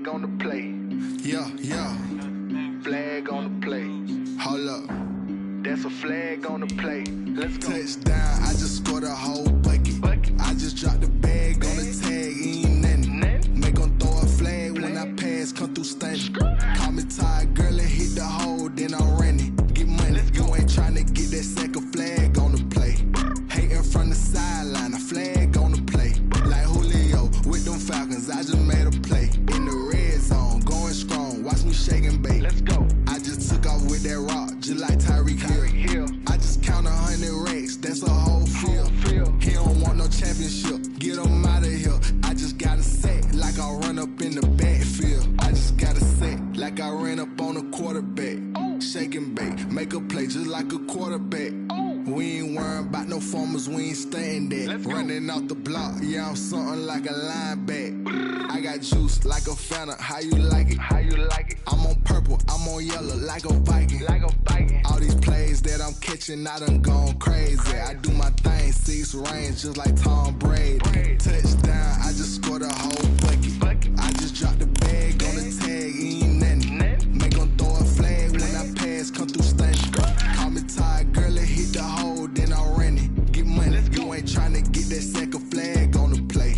flag on the play. Yeah, yeah. Flag on the play. Hold up. That's a flag on the play. Let's go. Touchdown, I just scored a whole bucket. I just dropped the bag on the tag, ain't nothing. Make 'em throw a flag when I pass, come through stunning. Call me tired, girl, and hit the hole, then I'm running. Get money, you ain't tryna get that second flag on the play. Hating from the sideline, a flag on the play. Like Julio with them Falcons, I just made a play. In the red zone, going strong, watch me shake and bake. Let's go. I just took off with that rock, just like Tyreek Hill. I just count 100 racks, that's a whole field. He don't want no championship, get him out of here. I just got a set, like I run up in the backfield. I just got a set, like I ran up on a quarterback. Shake and bake, make a play just like a quarterback. We ain't worrying about no formers, we ain't staying there. Running off the block, yeah, I'm something like a linebacker. I got juice like a Fanta, how you like it? How you like it? I'm on purple, I'm on yellow like a Viking. Like a Viking. All these plays that I'm catching, I done gone crazy. I do my thing, 6 range just like Tom Brady. Touchdown, I just scored a whole bucket. I just dropped the bag on the tag, ain't nothing. Make 'em throw a flag when I pass, come through stunning. Call me tired, girl, and hit the hole, then I'm running. Get money, you ain't tryna get that second flag on the play.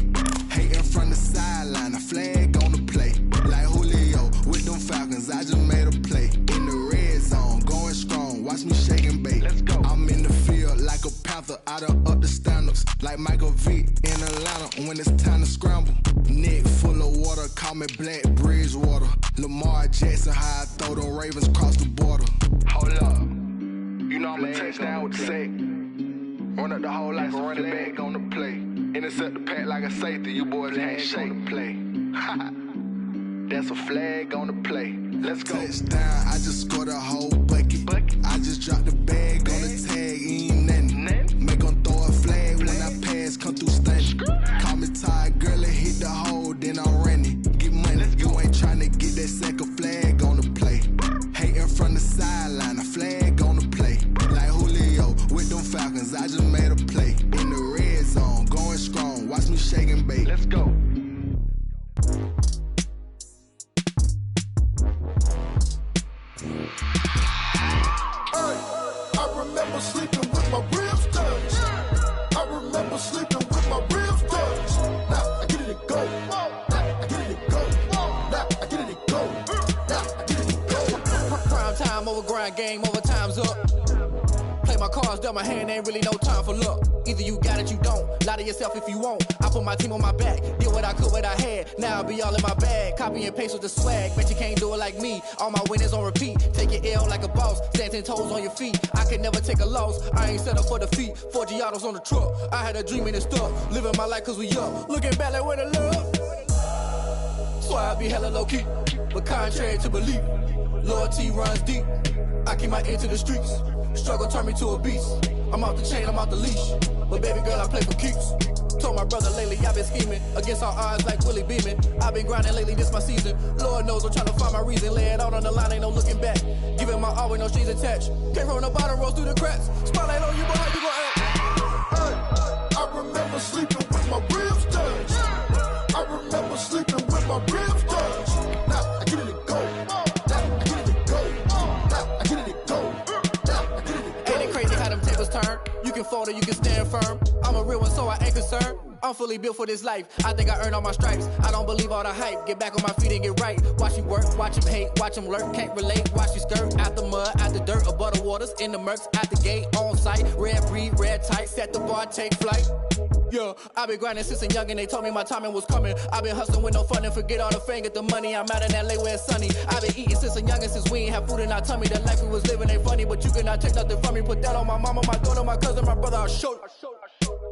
Hating from the sideline, a flag on the play. Like Julio with them Falcons, I just made a play. In the red zone, going strong, watch me shake and bake. Let's go. I'm in the field like a panther, I done up the standards. Like Michael Vick in Atlanta when it's time to scramble. Neck full of water, call me Black Bridgewater. Lamar Jackson, how I throw them Ravens cross the border. Hold up. You know I'm a touchdown with the sack. Run up the hole like a running back on the play. Intercept the pack like a safety. You boys can't shake the play. That's a flag on the play. Let's go. Touchdown, I just scored a whole bucket. I just dropped the bag on the tag, ain't nothing. Make 'em throw a flag when I pass, come through stunning. Call me tired, girl, and hit the hole, then I'm running. Get money, you ain't tryna get that second flag on the play. Hating from the sideline, a flag on the play. Like Julio with them Falcons, I just made a play. In the red zone, going strong, watch me shake and bake. Let's go. I remember sleeping with my ribs touched. I remember sleeping with my ribs touched. Now I get it and go. Now I get it and go. Now I get it and go. Now I get it and go. Prime time over grind game, over time's up. Play my cards, dealt my hand, ain't really no time for luck. Either you got it, you don't. Lie to yourself if you won't. I put my team on my back, did what I could, what I had. Now I'll be all in my bag. Copy and paste with the swag. Bet you can't do it like me. All my winners on repeat. Take your L like a boss. Stand 10 toes on your feet. I can never take a loss. I ain't set up for defeat. 4 Giottos on the truck. I had a dream and it stuck. Living my life cause we up. Looking back like where the love. So I be hella low key. But contrary to belief, loyalty runs deep. I keep my ear to the streets. Struggle turned me to a beast. I'm off the chain, I'm off the leash. But baby girl, I play for keeps. Told my brother lately, I've been scheming against all odds like Willie Beeman. I've been grinding lately, this my season. Lord knows I'm trying to find my reason. Lay it out on the line, ain't no looking back. Giving my all with no strings attached. Came from the bottom, rose through the cracks. Spotlight on you, boy, how you gon' act? I remember sleeping with my ribs touched. I remember sleeping with my ribs touched. Now I get it and go. Now I get it and go. Now I get it and go. Now I get it and go. Ain't it crazy how them tables turn? You can fold or you can stand firm. I'm a real one, so I ain't concerned. I'm fully built for this life. I think I earned all my stripes. I don't believe all the hype. Get back on my feet and get right. Watch you work, watch him hate, watch him lurk. Can't relate, watch you skirt. Out the mud, out the dirt, above the waters, in the murks, out the gate, on site. Red breed, red tight, set the bar, take flight. Yeah, I been grinding since a young and they told me my timing was coming. I been hustling with no fun and forget all the fame, get the money. I'm out in LA where it's sunny. I been eating since a young and since we ain't have food in our tummy. The life we was living ain't funny, but you cannot take nothing from me. Put that on my mama, my daughter, my cousin, my brother, I'll show you.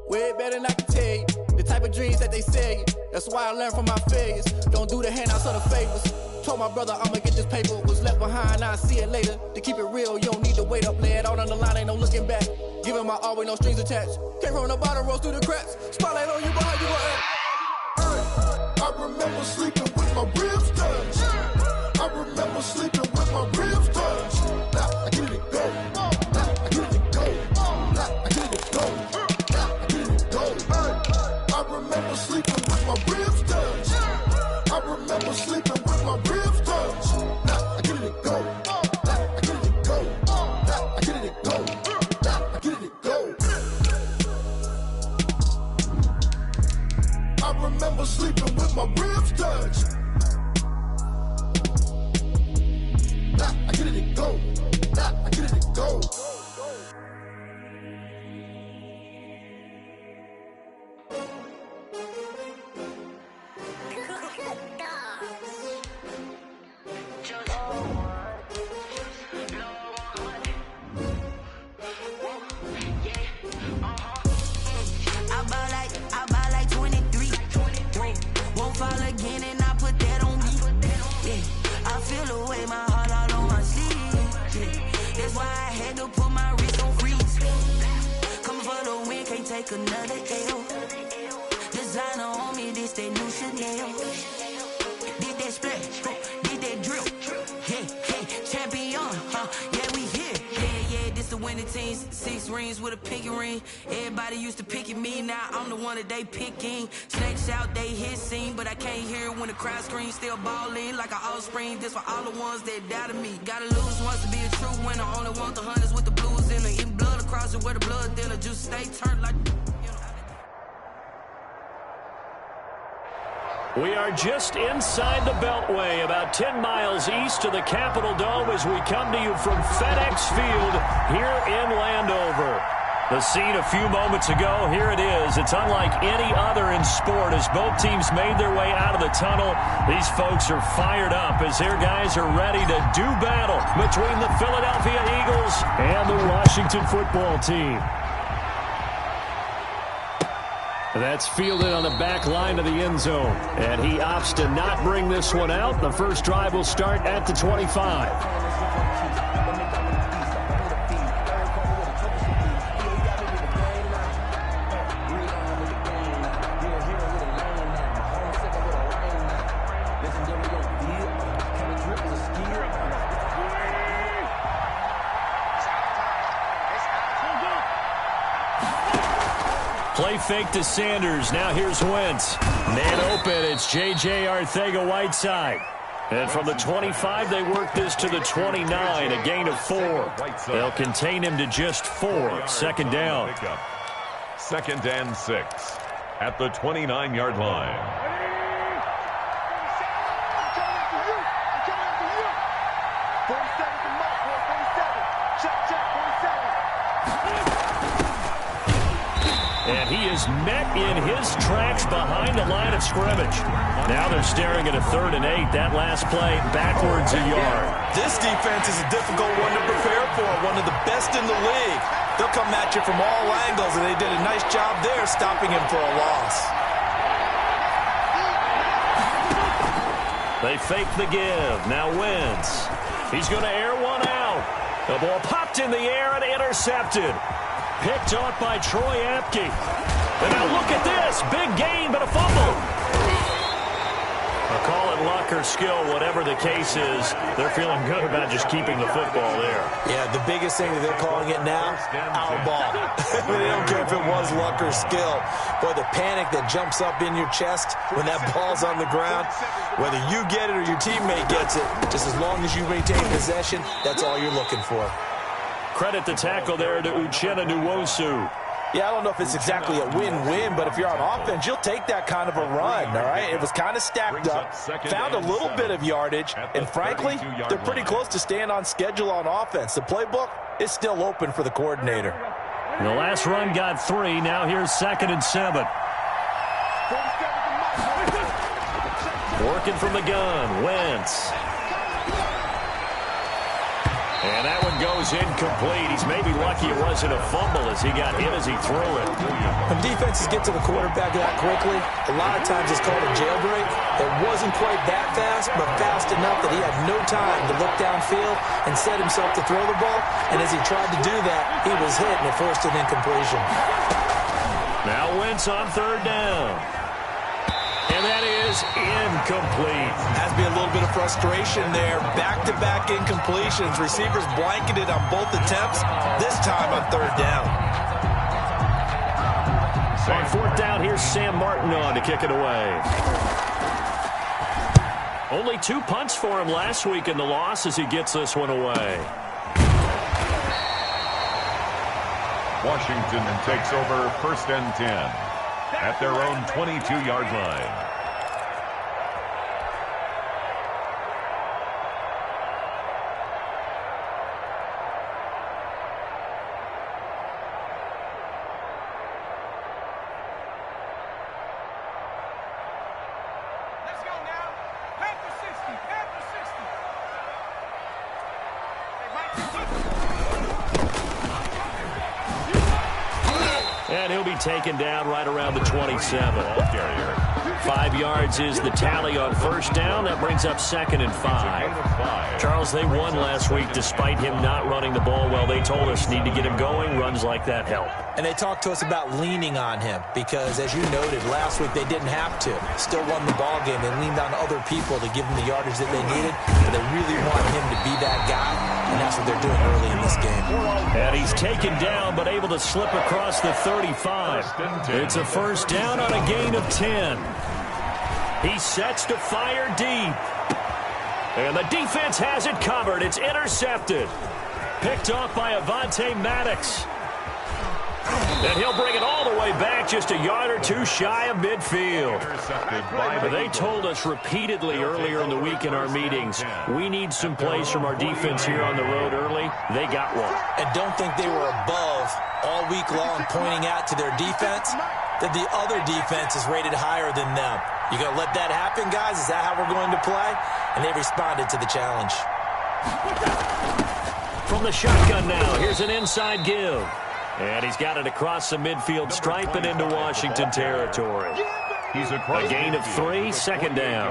Way better than I can tell you. The type of dreams that they sell you. That's why I learned from my failures. Don't do the handouts or the favors. Told my brother I'ma get this paper. Was left behind, I'll see it later. To keep it real, you don't need to wait up. Lay it out on the line, ain't no looking back. Giving my all with no strings attached. Came from the bottom, rose through the cracks. Spotlight on you, boy, how you gon' act? I remember sleeping with my ribs touched. I remember sleeping with my ribs touched. Now I get it and go. Now I get it and go. Now I get it and go. Now I get it and go. I remember sleeping with my ribs touched. I remember sleeping with had to put my wrist on freeze. Coming for the win, can't take another L. Designer on me, this that new Chanel. Did that splash, did that drip. Hey, champion, yeah, we here. Yeah, this the winning team. 6 rings with a pinky ring. Everybody used to picking me, now I'm the one that they picking. Snakes out, they hit scene, but I can't hear it when the crowd screams. Still ballin' like an offspring. This for all the ones that doubted me. Gotta lose once to be a true winner. Only want the hunters with the blues in it. Eating blood across it where the blood thinner. Juice stay turned like. We are just inside the Beltway, about 10 miles east of the Capitol Dome as we come to you from FedEx Field here in Landover. The scene a few moments ago, here it is. It's unlike any other in sport as both teams made their way out of the tunnel. These folks are fired up as their guys are ready to do battle between the Philadelphia Eagles and the Washington football team. That's fielded on the back line of the end zone. And he opts to not bring this one out. The first drive will start at the 25. Play fake to Sanders. Now here's Wentz. Man open. It's J.J. Arcega-Whiteside. And from the 25, they work this to the 29, a gain of 4. They'll contain him to just 4. Second down. 2nd and 6 at the 29-yard line. And he is met in his tracks behind the line of scrimmage. Now they're staring at a 3rd and 8. That last play backwards a yard. This defense is a difficult one to prepare for, one of the best in the league. They'll come at you from all angles, and they did a nice job there stopping him for a loss. They fake the give. Now Wentz. He's going to air one out. The ball popped in the air and intercepted. Picked off by Troy Apke. And now look at this. Big gain, but a fumble. I'll call it luck or skill, whatever the case is. They're feeling good about just keeping the football there. Yeah, the biggest thing that they're calling it now, our ball. They don't care if it was luck or skill. Boy, the panic that jumps up in your chest when that ball's on the ground, whether you get it or your teammate gets it, just as long as you maintain possession, that's all you're looking for. Credit the tackle there to Uchenna Nwosu. Yeah, I don't know if it's exactly a win-win, but if you're on offense, you'll take that kind of a run, all right? It was kind of stacked up, found a little bit of yardage, and frankly, they're pretty close to staying on schedule on offense. The playbook is still open for the coordinator. The last run got 3. Now here's 2nd and 7. Working from the gun, Wentz. And that one goes incomplete. He's maybe lucky it wasn't a fumble as he got hit as he threw it. When defenses get to the quarterback that quickly, a lot of times it's called a jailbreak. It wasn't quite that fast, but fast enough that he had no time to look downfield and set himself to throw the ball. And as he tried to do that, he was hit and it forced an incompletion. Now Wentz on 3rd down. And that is incomplete. Has to be a little bit of frustration there. Back-to-back incompletions. Receivers blanketed on both attempts, this time on 3rd down. On 4th down, here's Sam Martin on to kick it away. Only 2 punts for him last week in the loss as he gets this one away. Washington takes over 1st and 10 at their own 22-yard line. And he'll be taken down right around the 27. Carrier 5 yards is the tally on first down. That brings up 2nd and 5. Charles, they won last week despite him not running the ball well. They told us need to get him going. Runs like that help. And they talked to us about leaning on him because, as you noted, last week they didn't have to. Still won the ball game. They leaned on other people to give them the yardage that they needed, but they really want him to be that guy, and that's what they're doing early in this game. And he's taken down but able to slip across the 35. It's a first down on a gain of 10. He sets to fire deep. And the defense has it covered. It's intercepted. Picked off by Avonte Maddox. And he'll bring it all the way back just a yard or two shy of midfield. They told us repeatedly earlier in the week in our meetings, we need some plays from our defense here on the road early. They got one. And don't think they were above all week long pointing out to their defense that the other defense is rated higher than them. You going to let that happen, guys? Is that how we're going to play? And they responded to the challenge. From the shotgun now, here's an inside give. And he's got it across the midfield stripe and into Washington territory. A gain of 3, 2nd down.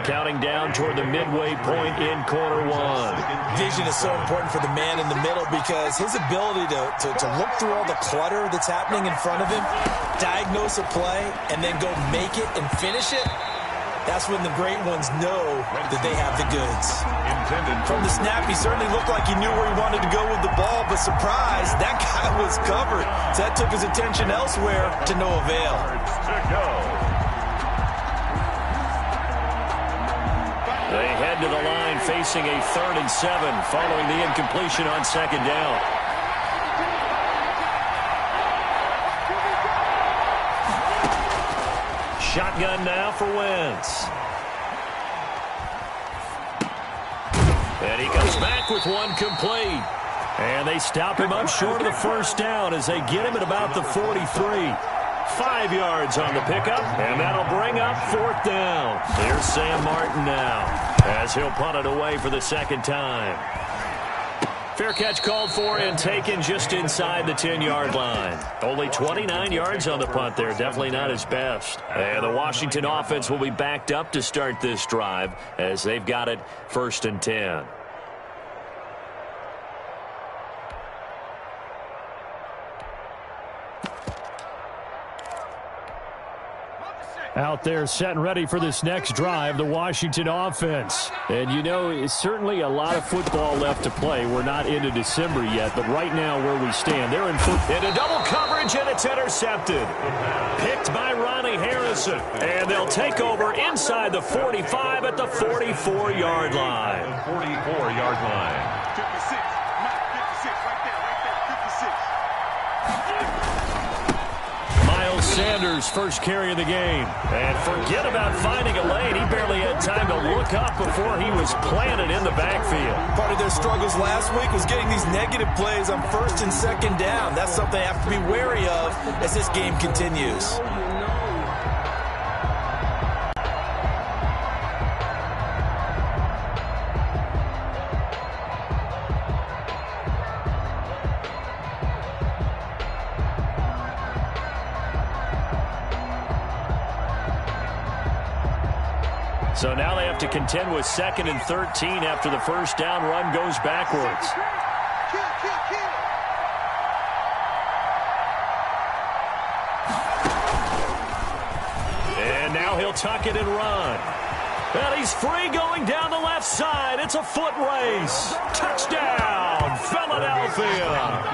Counting down toward the midway point in quarter 1. Vision is so important for the man in the middle because his ability to look through all the clutter that's happening in front of him, diagnose a play, and then go make it and finish it, that's when the great ones know that they have the goods. From the snap, he certainly looked like he knew where he wanted to go with the ball, but surprise, that guy was covered. So that took his attention elsewhere to no avail. They head to the line facing a 3rd and 7 following the incompletion on 2nd down. Shotgun now for Wentz. And he comes back with one complete. And they stop him up short of the first down as they get him at about the 43. 5 yards on the pickup, and that'll bring up 4th down. Here's Sam Martin now as he'll punt it away for the 2nd time. Fair catch called for and taken just inside the 10-yard line. Only 29 yards on the punt there. Definitely not his best. And the Washington offense will be backed up to start this drive as they've got it 1st and 10. Out there set and ready for this next drive, the Washington offense. And, you know, it's certainly a lot of football left to play. We're not into December yet, but right now where we stand, they're into double coverage, and it's intercepted. Picked by Ronnie Harrison. And they'll take over inside the 45 at the 44-yard line. 44-yard line. Sanders' first carry of the game. And forget about finding a lane. He barely had time to look up before he was planted in the backfield. Part of their struggles last week was getting these negative plays on 1st and 2nd down. That's something they have to be wary of as this game continues. So now they have to contend with 2nd and 13 after the first down run goes backwards. And now he'll tuck it and run. And he's free going down the left side. It's a foot race. Touchdown, Philadelphia.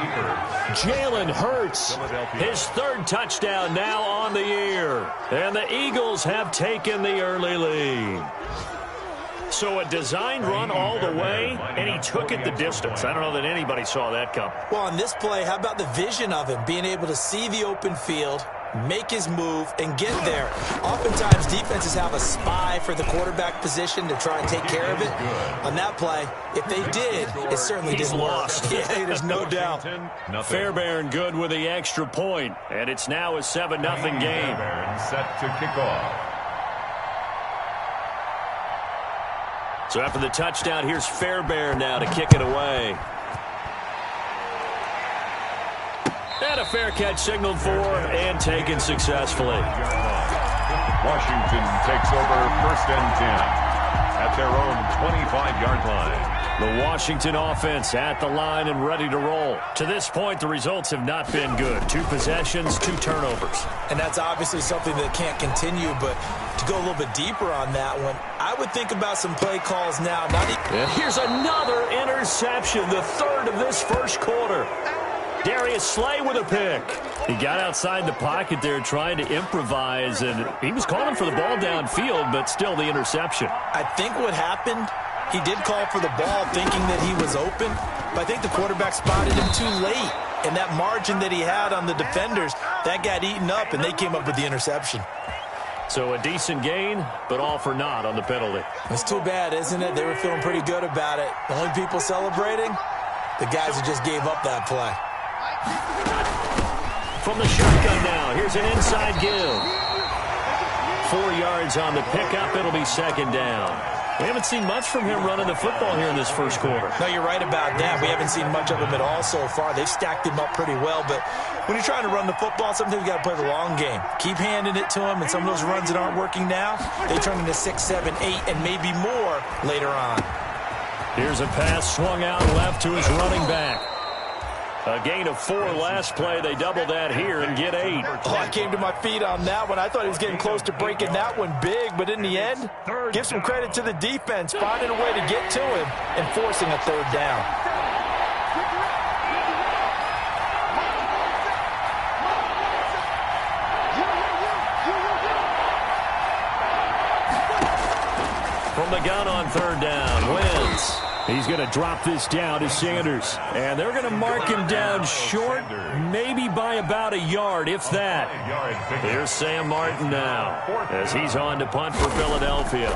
Jalen Hurts, his 3rd touchdown now on the year. And the Eagles have taken the early lead. So a designed run all the way, and he took it the distance. I don't know that anybody saw that come. Well, on this play, how about the vision of him, being able to see the open field, make his move, and get there. Oftentimes, defenses have a spy for the quarterback position to try and take care of it. On that play, if they did, it certainly didn't lost. Yeah, there's no doubt. Fairbairn good with the extra point, and it's now a 7-0 game. Fairbairn set to kick off. So after the touchdown, here's Fairbairn now to kick it away. And a fair catch signaled for and taken successfully. Washington takes over 1st and 10 at their own 25-yard line. The Washington offense at the line and ready to roll. To this point, the results have not been good. 2 possessions, 2 turnovers. And that's obviously something that can't continue, but to go a little bit deeper on that one, I would think about some play calls now. And here's another interception, the 3rd of this first quarter. Darius Slay with a pick. He got outside the pocket there trying to improvise, and he was calling for the ball downfield, but still the interception. I think what happened, he did call for the ball thinking that he was open, but I think the quarterback spotted him too late. And that margin that he had on the defenders, that got eaten up, and they came up with the interception. So a decent gain, but all for naught on the penalty. It's too bad, isn't it? They were feeling pretty good about it. The only people celebrating, the guys who just gave up that play. From the shotgun now, here's an inside give. 4 yards on the pickup. It'll be 2nd down. We haven't seen much from him running the football here in this first quarter. No, you're right about that. We haven't seen much of him at all so far. They've stacked him up pretty well, but when you're trying to run the football, sometimes you got to play the long game. Keep handing it to him, and some of those runs that aren't working now, they turn into 6, 7, 8, and maybe more later on. Here's a pass swung out left to his running back. A gain of 4 last play. They double that here and get 8. Oh, I came to my feet on that one. I thought he was getting close to breaking that one big, but in the end, give some credit to the defense, finding a way to get to him and forcing a 3rd down. From the gun on 3rd down, Wentz. He's going to drop this down to Sanders. And they're going to mark him down short, maybe by about a yard, if that. Here's Sam Martin now, as he's on to punt for Philadelphia.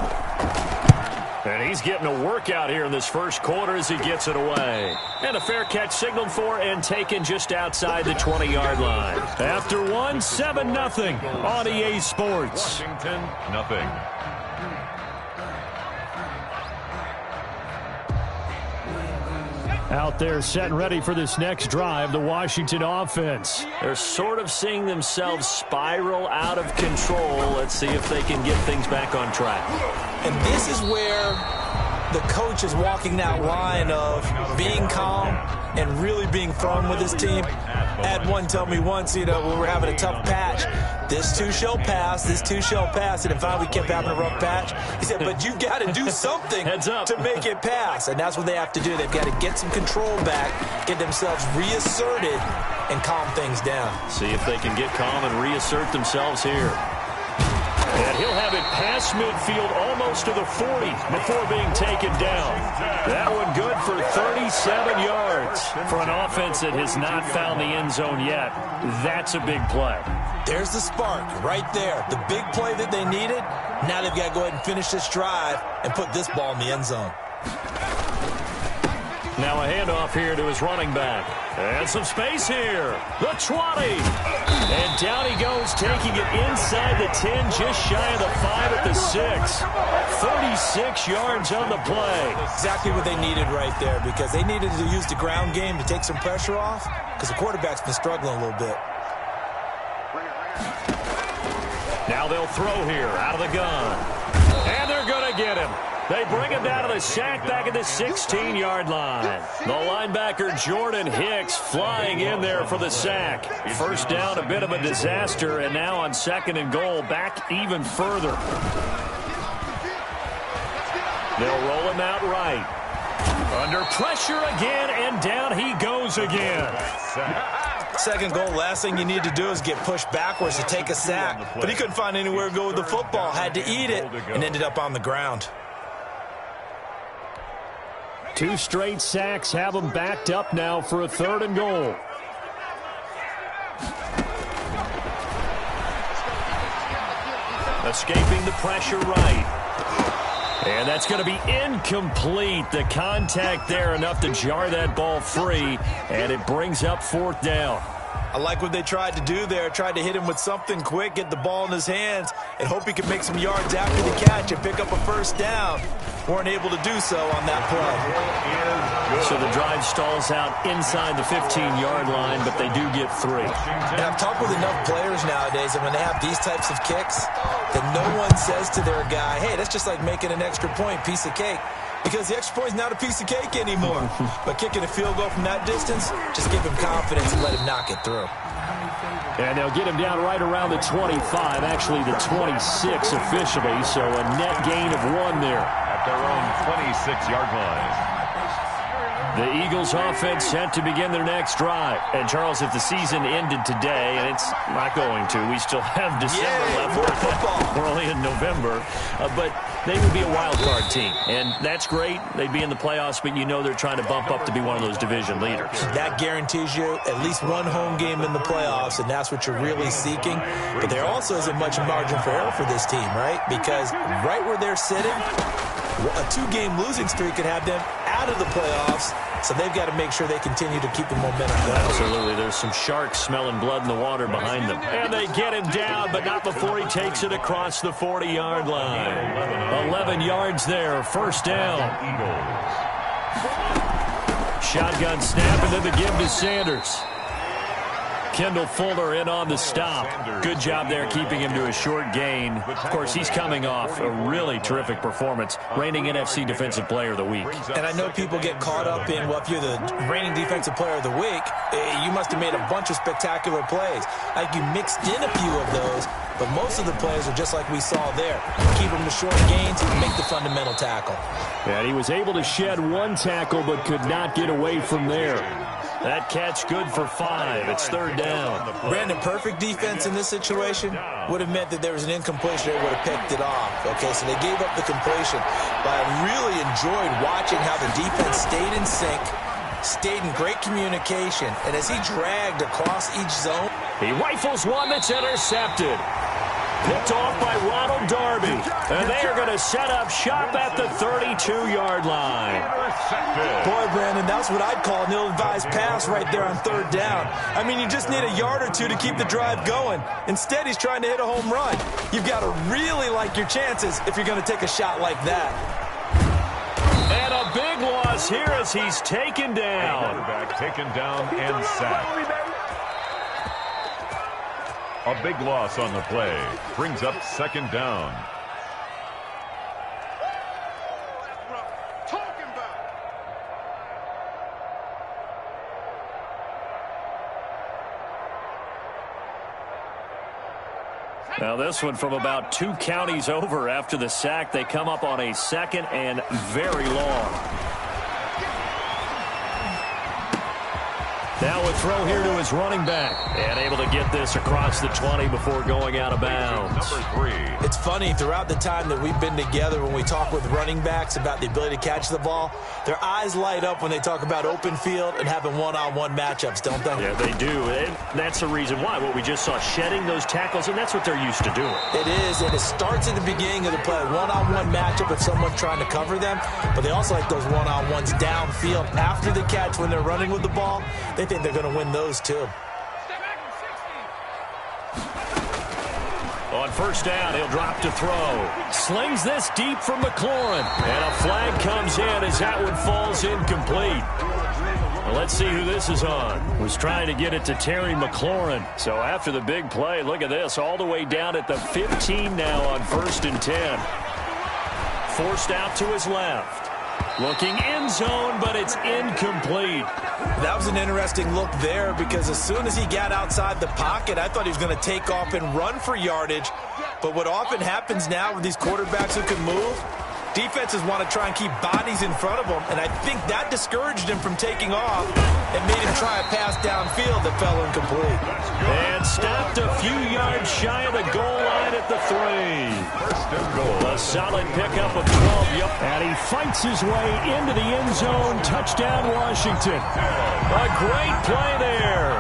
And he's getting a workout here in this first quarter as he gets it away. And a fair catch signaled for and taken just outside the 20-yard line. After one, 7-0 on EA Sports. Washington, nothing. Out there set and ready for this next drive, the Washington offense. They're sort of seeing themselves spiral out of control. Let's see if they can get things back on track. And this is where the coach is walking that line of being calm and really being firm with his team. I had one tell me once, when we were having a tough patch, this too shall pass, this too shall pass. And finally we kept having a rough patch. He said, but you got to do something to make it pass. And that's what they have to do. They've got to get some control back, get themselves reasserted, and calm things down. See if they can get calm and reassert themselves here. And he'll have it past midfield almost to the 40 before being taken down. That one good for 37 yards. For an offense that has not found the end zone yet, that's a big play. There's the spark right there. The big play that they needed. Now they've got to go ahead and finish this drive and put this ball in the end zone. Now a handoff here to his running back. And some space here. The 20. And down he goes, taking it inside the 10, just shy of the 5 at the 6. 36 yards on the play. Exactly what they needed right there, because they needed to use the ground game to take some pressure off, because the quarterback's been struggling a little bit. Now they'll throw here out of the gun. And they're going to get him. They bring him down to the sack back at the 16-yard line. The linebacker Jordan Hicks flying in there for the sack. First down, a bit of a disaster, and now on 2nd and goal, back even further. They'll roll him out right. Under pressure again, and down he goes again. 2nd goal, last thing you need to do is get pushed backwards to take a sack. But he couldn't find anywhere to go with the football, had to eat it, and ended up on the ground. 2 straight sacks have them backed up now for a 3rd and goal. Escaping the pressure right. And that's going to be incomplete. The contact there enough to jar that ball free, and it brings up 4th down. I like what they tried to do there. Tried to hit him with something quick, get the ball in his hands, and hope he can make some yards after the catch and pick up a 1st down. Weren't able to do so on that play. So the drive stalls out inside the 15-yard line, but they do get 3. And I've talked with enough players nowadays, and when they have these types of kicks, that no one says to their guy, hey, that's just like making an extra point, piece of cake. Because the extra point is not a piece of cake anymore. But kicking a field goal from that distance, just give him confidence and let him knock it through. And they'll get him down right around the 25, actually the 26 officially, so a net gain of 1 there. At their own 26-yard line. The Eagles offense set to begin their next drive. And, Charles, if the season ended today, and it's not going to, we still have December left. We're only in November. But they would be a wild card team. And that's great. They'd be in the playoffs, but you know they're trying to bump up to be one of those division leaders. That guarantees you at least one home game in the playoffs, and that's what you're really seeking. But there also isn't much margin for error for this team, right? Because right where they're sitting, a 2-game losing streak could have them out of the playoffs, so they've got to make sure they continue to keep the momentum going. Absolutely. There's some sharks smelling blood in the water behind them. And they get him down, but not before he takes it across the 40-yard line. 11 yards there, first down. Shotgun snap, and then the give to Sanders. Kendall Fuller in on the stop. Good job there keeping him to a short gain. Of course, he's coming off a really terrific performance, reigning NFC Defensive Player of the Week. And I know people get caught up in, well, if you're the reigning Defensive Player of the Week, you must have made a bunch of spectacular plays. Like you mixed in a few of those, but most of the plays are just like we saw there. Keep them to short gains and make the fundamental tackle. And he was able to shed 1 tackle but could not get away from there. That catch good for 5. It's third down. Brandon, perfect defense in this situation would have meant that there was an incompletion. They would have picked it off. Okay, so they gave up the completion. But I really enjoyed watching how the defense stayed in sync, stayed in great communication, and as he dragged across each zone, he rifles one that's intercepted. Picked off by Ronald Darby. And they are going to set up shop at the 32-yard line. Boy, Brandon, that's what I'd call an ill-advised pass right there on third down. I mean, you just need a yard or two to keep the drive going. Instead, he's trying to hit a home run. You've got to really like your chances if you're going to take a shot like that. And a big loss here as he's taken down. Quarterback taken down and sacked. A big loss on the play. Brings up second down. Now this one from about 2 counties over after the sack. They come up on a 2nd and very long. Now a throw here to his running back. And able to get this across the 20 before going out of bounds. Number 3. It's funny, throughout the time that we've been together, when we talk with running backs about the ability to catch the ball, their eyes light up when they talk about open field and having one-on-one matchups, don't they? Yeah, they do. And that's the reason why. What we just saw, shedding those tackles, and that's what they're used to doing. It is, and it starts at the beginning of the play. One-on-one matchup if someone's trying to cover them, but they also like those one-on-ones downfield after the catch when they're running with the ball. They think they're going to win those too. On first down, he'll drop to throw. Slings this deep from McLaurin. And a flag comes in as that one falls incomplete. Well, let's see who this is on. Was trying to get it to Terry McLaurin. So after the big play, look at this. All the way down at the 15 now on 1st and 10. Forced out to his left. Looking end zone, but it's incomplete. That was an interesting look there because as soon as he got outside the pocket, I thought he was going to take off and run for yardage. But what often happens now with these quarterbacks who can move, defenses want to try and keep bodies in front of them, and I think that discouraged him from taking off and made him try a pass downfield that fell incomplete. And stopped a few yards shy of the goal line at the 3. First and goal. A solid pickup of 12. Yep. And he fights his way into the end zone. Touchdown, Washington. A great play there.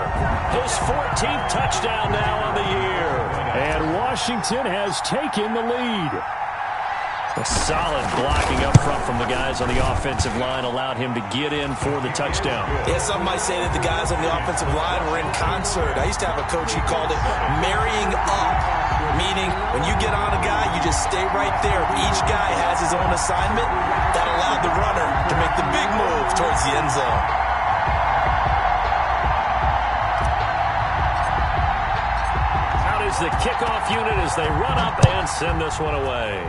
His 14th touchdown now on the year. And Washington has taken the lead. A solid blocking up front from the guys on the offensive line allowed him to get in for the touchdown. Yeah, some might say that the guys on the offensive line were in concert. I used to have a coach who called it marrying up, meaning when you get on a guy, you just stay right there. Each guy has his own assignment, That allowed the runner to make the big move towards the end zone. Out is the kickoff unit as they run up and send this one away.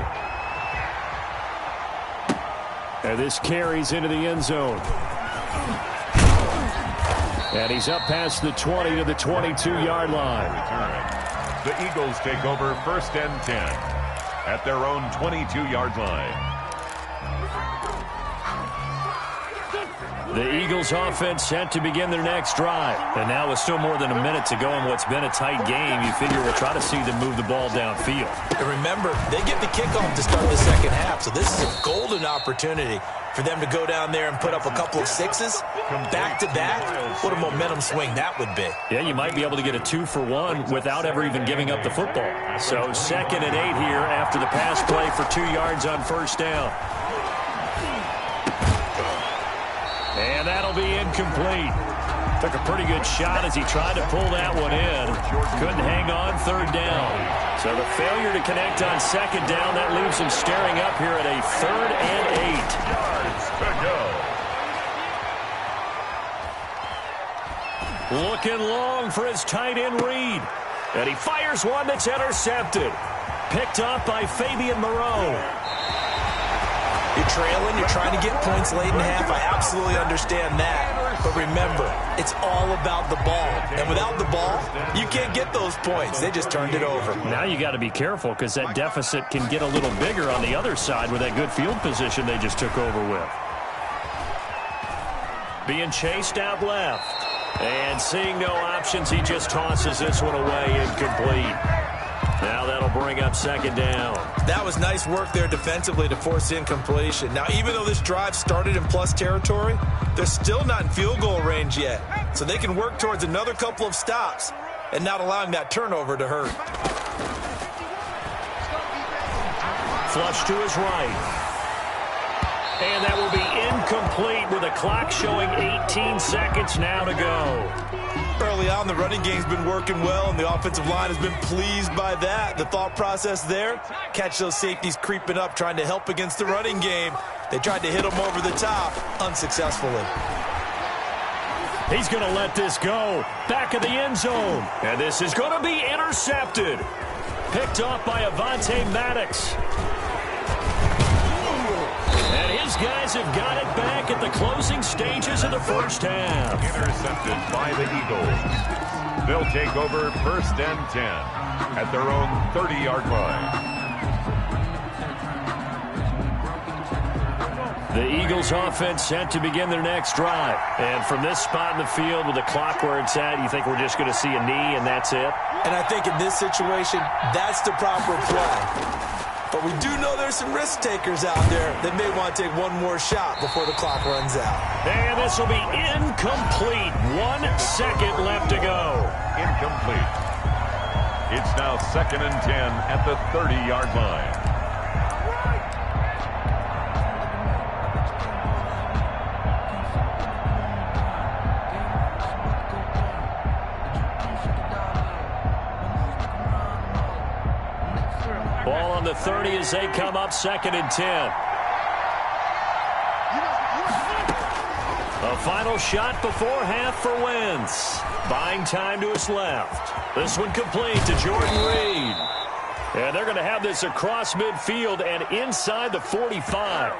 And this carries into the end zone. And he's up past the 20 to the 22-yard line. The Eagles take over 1st and 10 at their own 22-yard line. The Eagles offense set to begin their next drive. And now with still more than a minute to go in what's been a tight game, you figure we'll try to see them move the ball downfield. And remember, they get the kickoff to start the second half, so this is a golden opportunity for them to go down there and put up a couple of sixes back-to-back. What a momentum swing that would be. Yeah, you might be able to get a 2-for-1 without ever even giving up the football. So 2nd and 8 here after the pass play for 2 yards on 1st down. And that'll be incomplete. Took a pretty good shot as he tried to pull that one in. Couldn't hang on 3rd down. So the failure to connect on 2nd down, that leaves him staring up here at a 3rd and 8. Yards to go. Looking long for his tight end Reed. And he fires one that's intercepted. Picked up by Fabian Moreau. You're trailing, you're trying to get points late in half. I absolutely understand that. But remember, it's all about the ball. And without the ball, you can't get those points. They just turned it over. Now you got to be careful because that deficit can get a little bigger on the other side with that good field position they just took over with. Being chased out left. And seeing no options, he just tosses this one away incomplete. Now that'll bring up 2nd down. That was nice work there defensively to force incompletion. Now, even though this drive started in plus territory, they're still not in field goal range yet. So they can work towards another couple of stops and not allowing that turnover to hurt. Flush to his right. And that will be incomplete with the clock showing 18 seconds now to go. Early on, the running game's been working well, and the offensive line has been pleased by that. The thought process there, catch those safeties creeping up, trying to help against the running game. They tried to hit them over the top, unsuccessfully. He's going to let this go. Back of the end zone. And this is going to be intercepted. Picked off by Avonte Maddox. And his guys have got it back at the closing stages of the 1st half. Intercepted by the Eagles. They'll take over 1st and 10 at their own 30-yard line. The Eagles offense set to begin their next drive. And from this spot in the field with the clock where it's at, you think we're just going to see a knee and that's it? And I think in this situation, that's the proper play. But we do know there's some risk takers out there that may want to take one more shot before the clock runs out. And this will be incomplete. 1 second left to go. Incomplete. It's now 2nd and 10 at the 30-yard line. Ball on the 30 as they come up 2nd and 10. A final shot before half for Wentz. Buying time to his left. This one complete to Jordan Reed. And they're going to have this across midfield and inside the 45.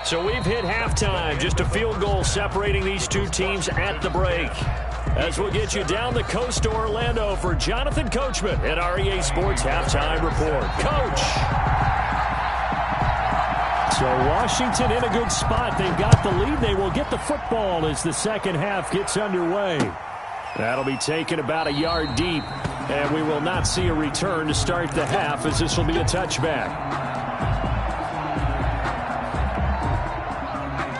So we've hit halftime. Just a field goal separating these two teams at the break. As we'll get you down the coast to Orlando for Jonathan Coachman at our EA Sports Halftime Report. Coach! So Washington in a good spot. They've got the lead. They will get the football as the second half gets underway. That'll be taken about a yard deep, and we will not see a return to start the half as this will be a touchback.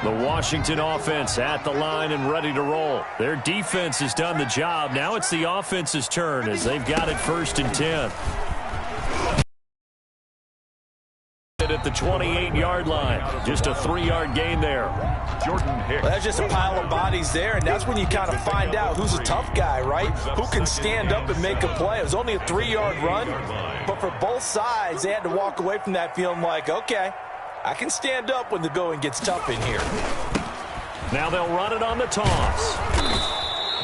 The Washington offense at the line and ready to roll. Their defense has done the job. Now it's the offense's turn as they've got it 1st and 10. At the 28-yard line. Just a 3-yard gain there. Jordan Hicks. Well, that's just a pile of bodies there, and that's when you kind of find out who's a tough guy, right? Who can stand up and make a play. It was only a 3-yard run, but for both sides, they had to walk away from that feeling like, okay, I can stand up when the going gets tough in here. Now they'll run it on the toss.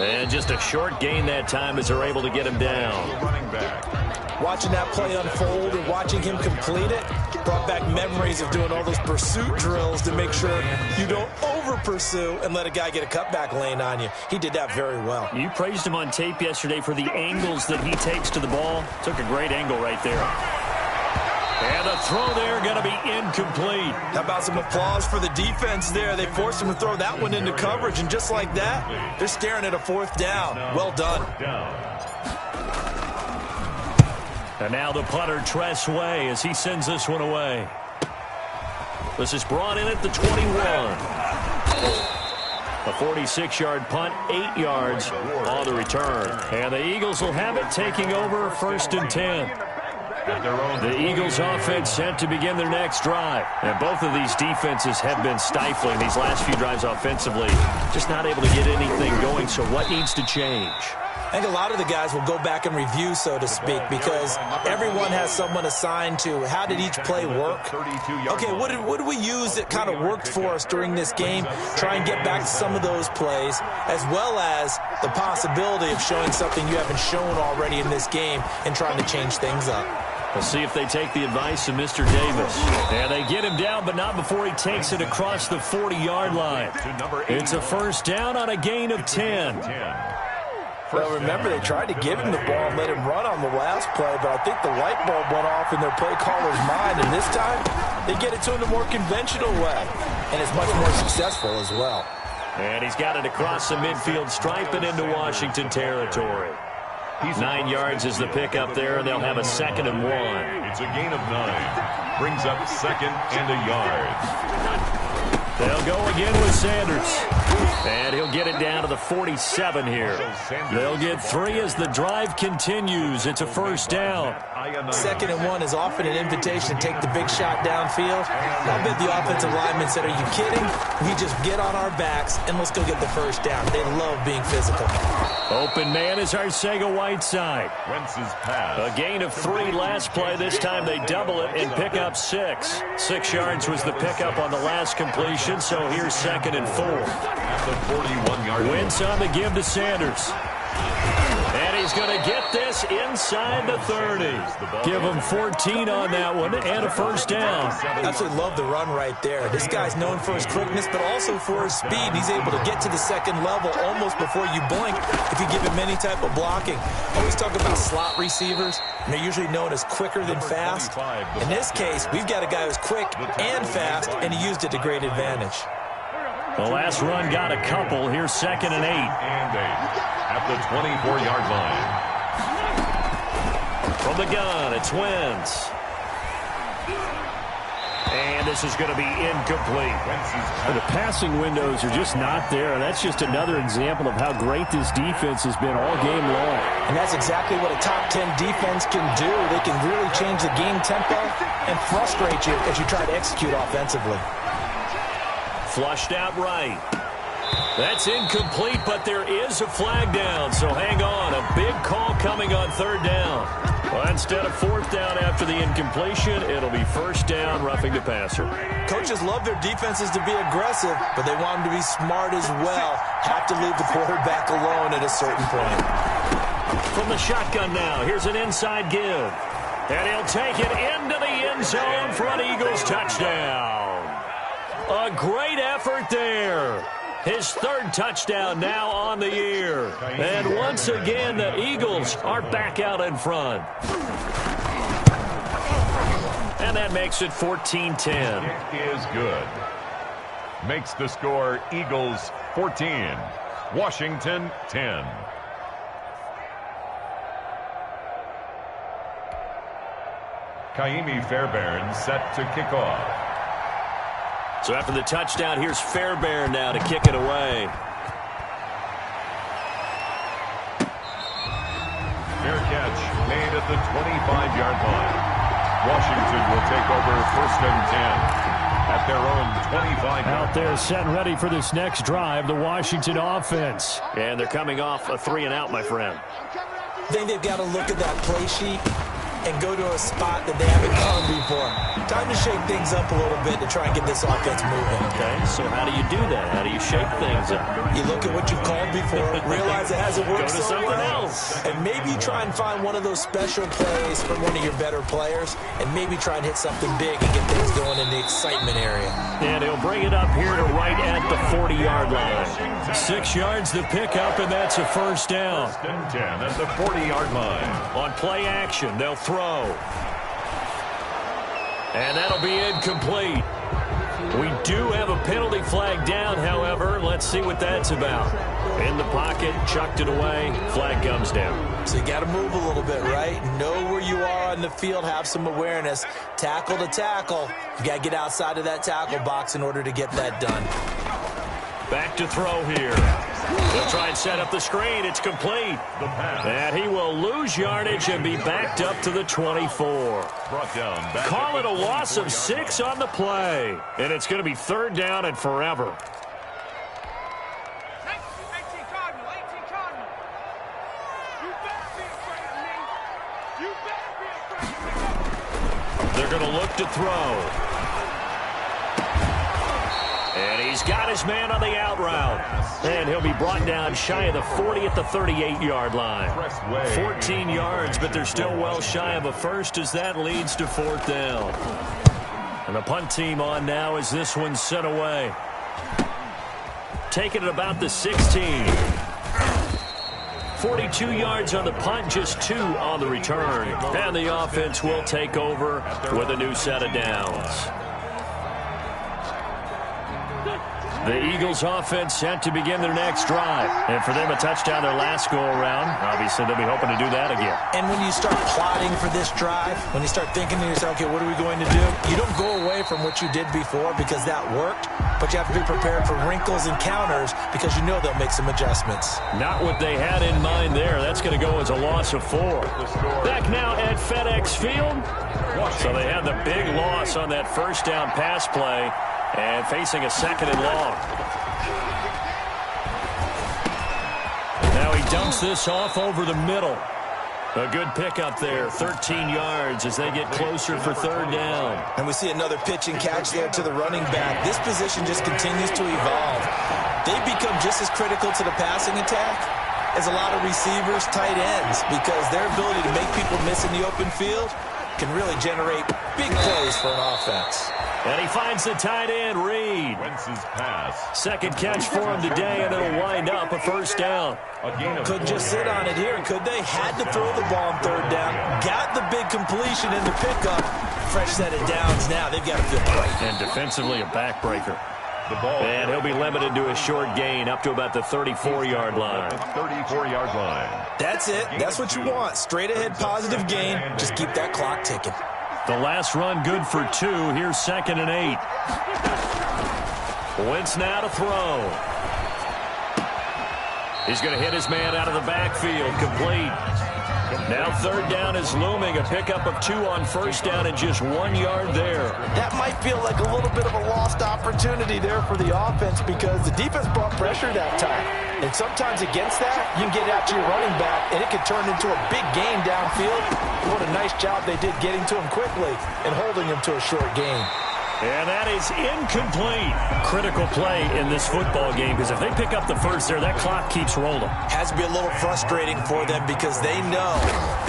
And just a short gain that time as they're able to get him down. Running back. Watching that play unfold and watching him complete it brought back memories of doing all those pursuit drills to make sure you don't over-pursue and let a guy get a cutback lane on you. He did that very well. You praised him on tape yesterday for the angles that he takes to the ball. Took a great angle right there. And the throw there going to be incomplete. How about some applause for the defense there? They forced him to throw that one into coverage, and just like that, they're staring at a 4th down. Well done. And now the punter, Tress Way, as he sends this one away. This is brought in at the 21. A 46-yard punt, 8 yards on the return. And the Eagles will have it, taking over 1st and 10. The Eagles offense set to begin their next drive. And both of these defenses have been stifling these last few drives offensively. Just not able to get anything going, so what needs to change? I think a lot of the guys will go back and review, so to speak, because everyone has someone assigned to how did each play work. Okay, what did we use that kind of worked for us during this game? Try and get back to some of those plays, as well as the possibility of showing something you haven't shown already in this game and trying to change things up. We'll see if they take the advice of Mr. Davis. And they get him down, but not before he takes it across the 40-yard line. It's a 1st down on a gain of 10. Well, remember, they tried to give him the ball and let him run on the last play, but I think the light bulb went off in their play caller's mind, and this time they get it to him the more conventional way, and it's much more successful as well. And he's got it across the midfield stripe and into Washington territory. 9 yards is the pickup there, and they'll have a 2nd and 1. It's a gain of 9. Brings up 2nd and a yard. They'll go again with Sanders. And he'll get it down to the 47 here. They'll get 3 as the drive continues. It's a 1st down. 2nd and 1 is often an invitation to take the big shot downfield. I bet the offensive lineman said, are you kidding? We just get on our backs and let's go get the 1st down. They love being physical. Open man is Arcega-Whiteside. Wentz's pass. A gain of 3 last play. This time they double it and pick up 6. 6 yards was the pickup on the last completion, so here's 2nd and 4. At the 41-yard line. Wentz on the give to Sanders. And he's going to get this inside the 30. Give him 14 on that one and a 1st down. Absolutely love the run right there. This guy's known for his quickness, but also for his speed. He's able to get to the 2nd level almost before you blink if you give him any type of blocking. Always talk about slot receivers, and they're usually known as quicker than fast. In this case, we've got a guy who's quick and fast, and he used it to great advantage. The last run got a couple. Here's 2nd and 8. And 8 at the 24-yard line. From the gun, it's Wentz. And this is going to be incomplete. The passing windows are just not there. That's just another example of how great this defense has been all game long. And that's exactly what a top 10 defense can do. They can really change the game tempo and frustrate you as you try to execute offensively. Flushed out right. That's incomplete, but there is a flag down, so hang on. A big call coming on 3rd down. Well, instead of 4th down after the incompletion, it'll be 1st down, roughing the passer. Coaches love their defenses to be aggressive, but they want them to be smart as well. Have to leave the quarterback alone at a certain point. From the shotgun now, here's an inside give. And he'll take it into the end zone for an Eagles touchdown. A great effort there. His 3rd touchdown now on the year. And once again, the Eagles are back out in front. And that makes it 14-10. It is good. Makes the score Eagles 14, Washington 10. Kaimi Fairbairn set to kick off. So after the touchdown, here's Fairbairn now to kick it away. Fair catch made at the 25-yard line. Washington will take over 1st and 10 at their own 25. Out there set and ready for this next drive, the Washington offense. And they're coming off a 3-and-out, my friend. I think they've got to look at that play sheet and go to a spot that they haven't gone before. Time to shake things up a little bit to try and get this offense moving. Okay, so how do you do that? How do you shake things up? You look at what you've called before, realize it hasn't worked Go to so something well, else. and maybe try and find one of those special plays from one of your better players, and maybe try and hit something big and get things going in the excitement area. And he'll bring it up here to right at the 40-yard line. 6 yards to pick up, and that's a first down. 1st and 10 at the 40-yard line. On play action, they'll throw. And that'll be incomplete. We do have a penalty flag down, however. Let's see what that's about. In the pocket, chucked it away, flag comes down. So you got to move a little bit, right? Know where you are on the field, have some awareness. Tackle to tackle. You got to get outside of that tackle box in order to get that done. Back to throw here. They'll try and set up the screen. It's complete. And he will lose yardage and be backed up to the 24. Call it a loss of 6 on the play. And it's going to be 3rd down and forever. They're going to look to throw. And he's got his man on the out route. And he'll be brought down shy of the 40 at the 38-yard line. 14 yards, but they're still well shy of a first as that leads to 4th down. And the punt team on now as this one's sent away. Taking it about the 16. 42 yards on the punt, just 2 on the return. And the offense will take over with a new set of downs. The Eagles offense set to begin their next drive. And for them, a touchdown their last go-around. Obviously, they'll be hoping to do that again. And when you start plotting for this drive, when you start thinking to yourself, okay, what are we going to do? You don't go away from what you did before because that worked, but you have to be prepared for wrinkles and counters because you know they'll make some adjustments. Not what they had in mind there. That's going to go as a loss of 4. Back now at FedEx Field. So they had the big loss on that first down pass play. And facing a 2nd and long. Now he dumps this off over the middle. A good pickup there, 13 yards as they get closer for 3rd down. And we see another pitch and catch there to the running back. This position just continues to evolve. They become just as critical to the passing attack as a lot of receivers, tight ends, because their ability to make people miss in the open field can really generate big plays for an offense. And he finds the tight end, Reed. Second catch for him today, and it'll wind up a first down. Couldn't just sit on it here, could they? Had to throw the ball on 3rd down. Got the big completion in the pickup. Fresh set of downs now. They've got to feel great. And defensively, a backbreaker. And he'll be limited to a short gain up to about the 34-yard line. 34-yard line. That's it. That's what you want. Straight ahead positive gain. Just keep that clock ticking. The last run good for 2. Here's 2nd and 8. Wentz now to throw. He's going to hit his man out of the backfield. Complete. Now 3rd down is looming. A pickup of 2 on first down and just 1 yard there. That might feel like a little bit of a lost opportunity there for the offense because the defense brought pressure that time. And sometimes against that, you can get out to your running back, and it could turn into a big gain downfield. What a nice job they did getting to him quickly and holding him to a short gain. And that is incomplete. Critical play in this football game because if they pick up the first there, that clock keeps rolling. Has to be a little frustrating for them because they know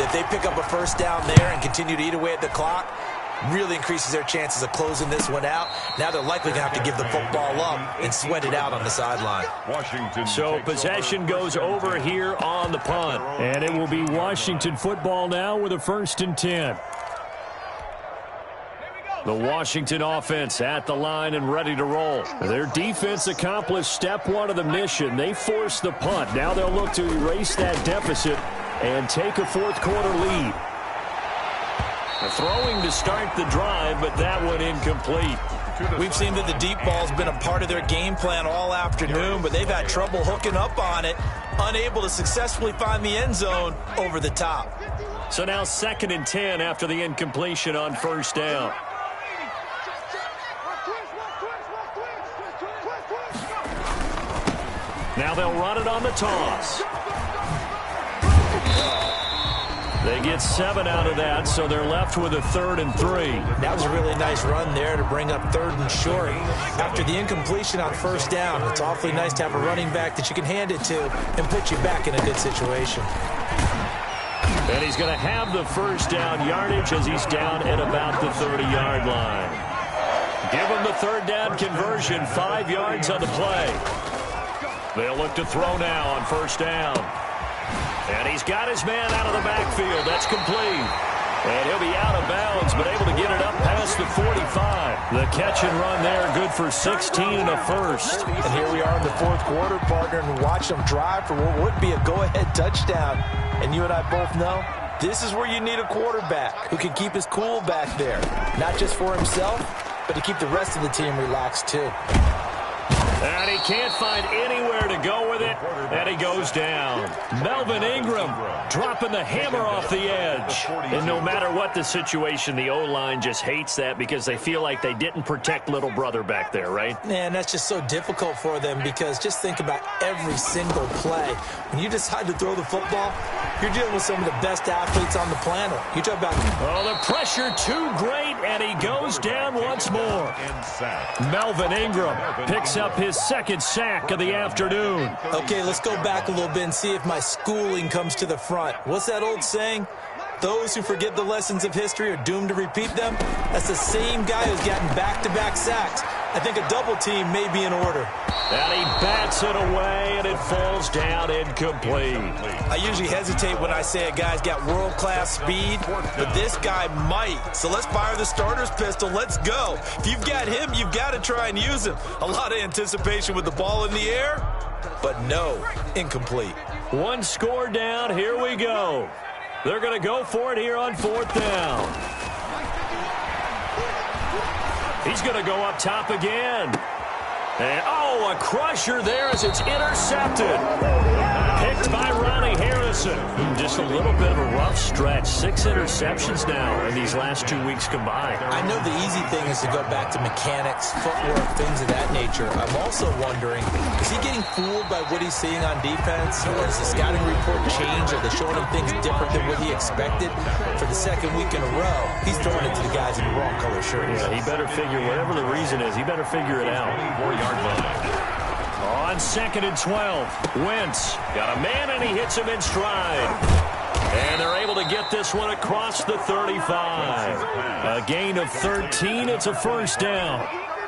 that they pick up a first down there and continue to eat away at the clock, really increases their chances of closing this one out. Now they're likely going to have to give the football up and sweat it out on the sideline. So possession goes over here on the punt. And it will be Washington football now with a 1st and 10. The Washington offense at the line and ready to roll. Their defense accomplished step 1 of the mission. They forced the punt. Now they'll look to erase that deficit and take a 4th quarter lead. Throwing to start the drive, but that one incomplete. We've seen that the deep ball's been a part of their game plan all afternoon, but they've had trouble hooking up on it, unable to successfully find the end zone over the top. So now 2nd and 10 after the incompletion on first down. Now they'll run it on the toss. They get 7 out of that, so they're left with a 3rd and 3. That was a really nice run there to bring up 3rd and short. After the incompletion on first down, it's awfully nice to have a running back that you can hand it to and put you back in a good situation. And he's going to have the first down yardage as he's down at about the 30-yard line. Give him the 3rd down conversion, 5 yards on the play. They'll look to throw now on first down. And he's got his man out of the backfield. That's complete. And he'll be out of bounds, but able to get it up past the 45. The catch and run there, good for 16 and a first. And here we are in the 4th quarter, partner, and watch them drive for what would be a go-ahead touchdown. And you and I both know this is where you need a quarterback who can keep his cool back there. Not just for himself, but to keep the rest of the team relaxed too. And he can't find anywhere to go with it, and he goes down. Melvin Ingram dropping the hammer off the edge. And no matter what the situation, the O-line just hates that because they feel like they didn't protect little brother back there, right? Man, that's just so difficult for them because just think about every single play. When you decide to throw the football, you're dealing with some of the best athletes on the planet. You talk about... Oh, the pressure too great, and he goes down once more. Melvin Ingram picks up his 2nd sack of the afternoon. Okay, let's go back a little bit and see if my schooling comes to the front. What's that old saying? Those who forget the lessons of history are doomed to repeat them. That's the same guy who's gotten back-to-back sacks. I think a double team may be in order. And he bats it away, and it falls down incomplete. I usually hesitate when I say a guy's got world-class speed, but this guy might. So let's fire the starter's pistol. Let's go. If you've got him, you've got to try and use him. A lot of anticipation with the ball in the air, but no, incomplete. 1 score down. Here we go. They're going to go for it here on 4th down. He's going to go up top again. And, oh, a crusher there as it's intercepted. Picked by Ronnie Harrison. Just a little bit of a rough stretch. 6 interceptions now in these last 2 weeks combined. I know the easy thing is to go back to mechanics, footwork, things of that nature. I'm also wondering, is he getting fooled by what he's seeing on defense? Or does the scouting report change? Are they showing him things different than what he expected? For the 2nd week in a row, he's throwing it to the guys in the wrong color shirts. Yeah, he better figure, whatever the reason is, he better figure it out. 4-yard line. On 2nd and 12, Wentz got a man and he hits him in stride. And they're able to get this one across the 35. A gain of 13, it's a first down.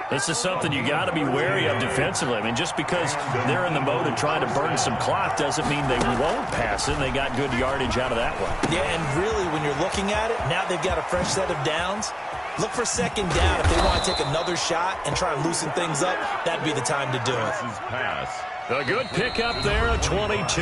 This is something you got to be wary of defensively. I mean, just because they're in the mode of trying to burn some clock doesn't mean they won't pass it. They got good yardage out of that one. Yeah, and really, when you're looking at it, now they've got a fresh set of downs. Look for 2nd down. If they want to take another shot and try and loosen things up, that'd be the time to do it. A good pickup there at 22.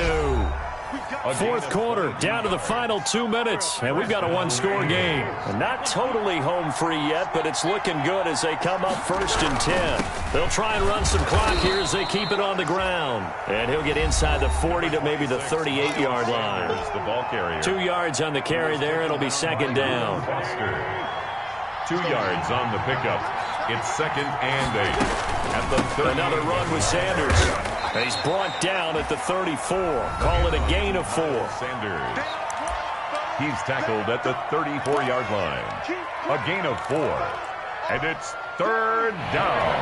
4th quarter, down to the final 2 minutes, and we've got a 1-score game. Not totally home free yet, but it's looking good as they come up 1st and 10. They'll try and run some clock here as they keep it on the ground. And he'll get inside the 40 to maybe the 38-yard line. The ball carrier. 2 yards on the carry there. It'll be 2nd down. 2 yards on the pickup. It's 2nd and 8. At the 30. Another run with Sanders. And he's brought down at the 34. Call it a gain of 4. Sanders. He's tackled at the 34-yard line. A gain of 4. And it's 3rd down.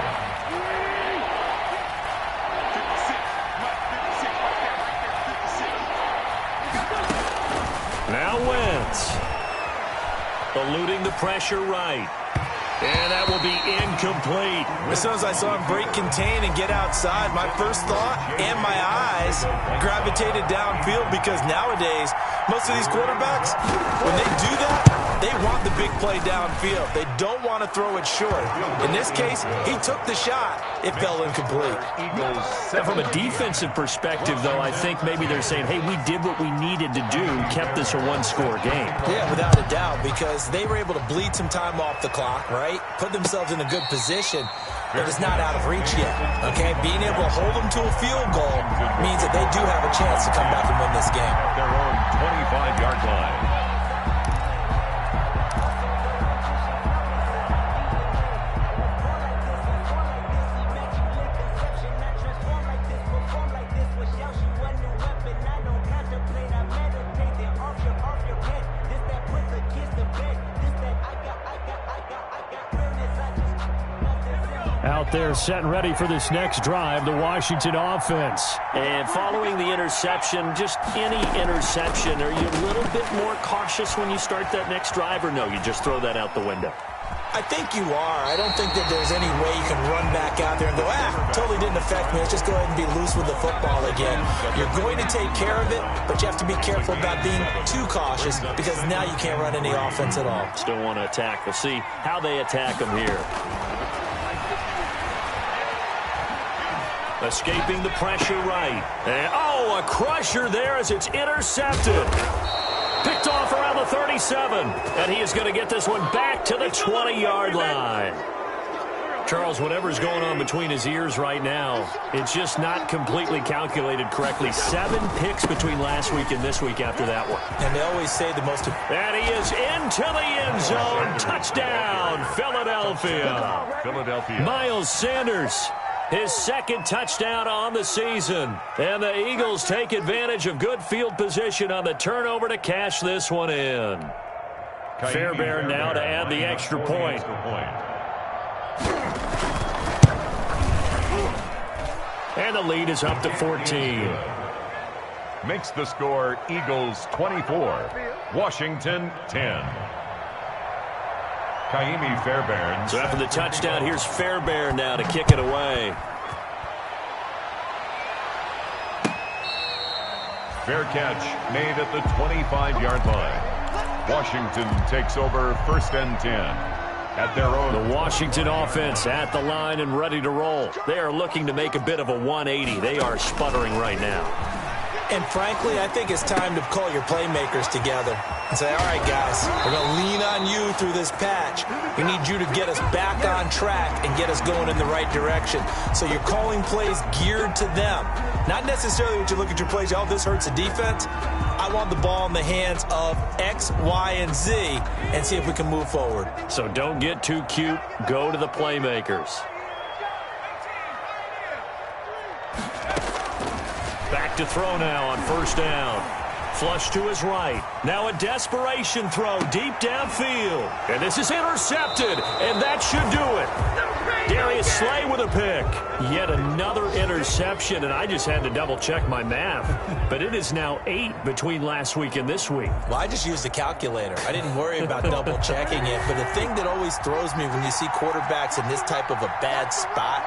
Now Wentz. Eluding the pressure right. And that will be incomplete. As soon as I saw him break contain and get outside, my first thought and my eyes gravitated downfield because nowadays, most of these quarterbacks, when they do that, they want the big play downfield. They don't want to throw it short. In this case, he took the shot. It fell incomplete. And from a defensive perspective, though, I think maybe they're saying, hey, we did what we needed to do, kept this a 1-score game. Yeah, without a doubt, because they were able to bleed some time off the clock, right? Put themselves in a good position, but it's not out of reach yet, okay? Being able to hold them to a field goal means that they do have a chance to come back and win this game. Their own 25-yard line. Out there set and ready for this next drive, the Washington offense. And following the interception, just any interception, are you a little bit more cautious when you start that next drive, or no, you just throw that out the window? I think you are. I don't think that there's any way you can run back out there and go, totally didn't affect me. Let's just go ahead and be loose with the football again. You're going to take care of it, but you have to be careful about being too cautious because now you can't run any offense at all. Still want to attack. We'll see how they attack them here. Escaping the pressure right. And, a crusher there as it's intercepted. Picked off around the 37. And he is going to get this one back to the 20-yard line. Charles, whatever's going on between his ears right now, it's just not completely calculated correctly. 7 picks between last week and this week after that one. And they always say the most... And he is into the end zone. Touchdown, Philadelphia. Miles Sanders. His second touchdown on the season. And the Eagles take advantage of good field position on the turnover to cash this one in. Fairbairn now to add the extra point. And the lead is up to 14. Makes the score Eagles 24, Washington 10. Kaimi Fairbairn. So after the touchdown, here's Fairbairn now to kick it away. Fair catch made at the 25-yard line. Washington takes over 1st and 10 at their own. The Washington offense at the line and ready to roll. They are looking to make a bit of a 180. They are sputtering right now. And frankly, I think it's time to call your playmakers together and say, all right, guys, we're going to lean on you through this patch. We need you to get us back on track and get us going in the right direction. So you're calling plays geared to them. Not necessarily when you look at your plays, this hurts the defense. I want the ball in the hands of X, Y, and Z and see if we can move forward. So don't get too cute. Go to the playmakers. Back to throw now on 1st down. Flush to his right. Now a desperation throw deep downfield. And this is intercepted, and that should do it. Darius Slay with a pick. Yet another interception, and I just had to double-check my math. But it is now 8 between last week and this week. Well, I just used the calculator. I didn't worry about double-checking it. But the thing that always throws me when you see quarterbacks in this type of a bad spot,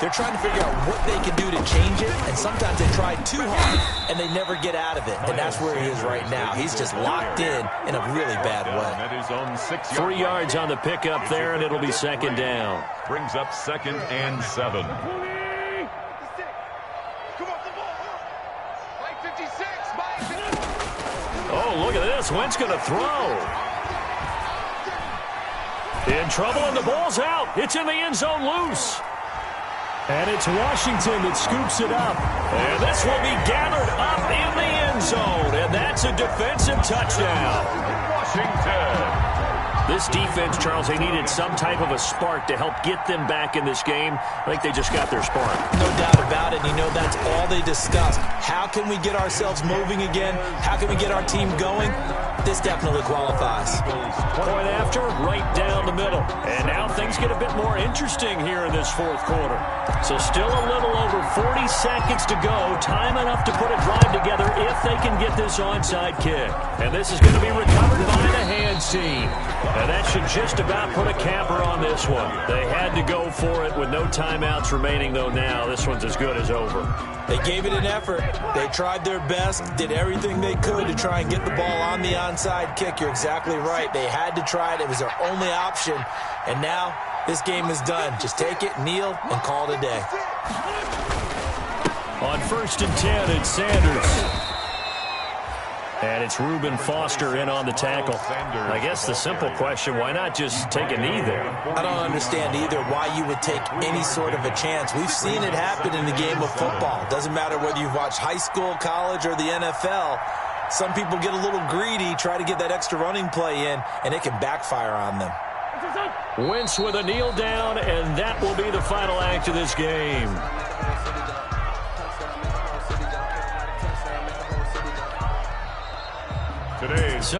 they're trying to figure out what they can do to change it, and sometimes they try too hard, and they never get out of it. And that's where he is right now. He's just locked in a really bad way. 3 yards on the pickup there, and it'll be 2nd down. Brings up 2nd and 7. Oh, look at this. Wentz going to throw. In trouble, and the ball's out. It's in the end zone loose. And it's Washington that scoops it up. And this will be gathered up in the end zone. And that's a defensive touchdown. Washington. This defense, Charles, they needed some type of a spark to help get them back in this game. I think they just got their spark. No doubt about it. That's all they discussed. How can we get ourselves moving again? How can we get our team going? This definitely qualifies. Point after, right down the middle. And now things get a bit more interesting here in this 4th quarter. So still a little over 40 seconds to go. Time enough to put a drive together if they can get this onside kick. And this is going to be recovered by the hands team. And that should just about put a capper on this one. They had to go for it with no timeouts remaining, though now. This one's as good as over. They gave it an effort. They tried their best, did everything they could to try and get the ball on the onside kick. You're exactly right. They had to try it. It was their only option. And now this game is done. Just take it, kneel, and call it a day. On 1st and 10, it's Sanders. And it's Reuben Foster in on the tackle. I guess the simple question, why not just take a knee there? I don't understand either why you would take any sort of a chance. We've seen it happen in the game of football. Doesn't matter whether you've watched high school, college, or the NFL. Some people get a little greedy, try to get that extra running play in, and it can backfire on them. Wentz with a kneel down, and that will be the final act of this game. Today's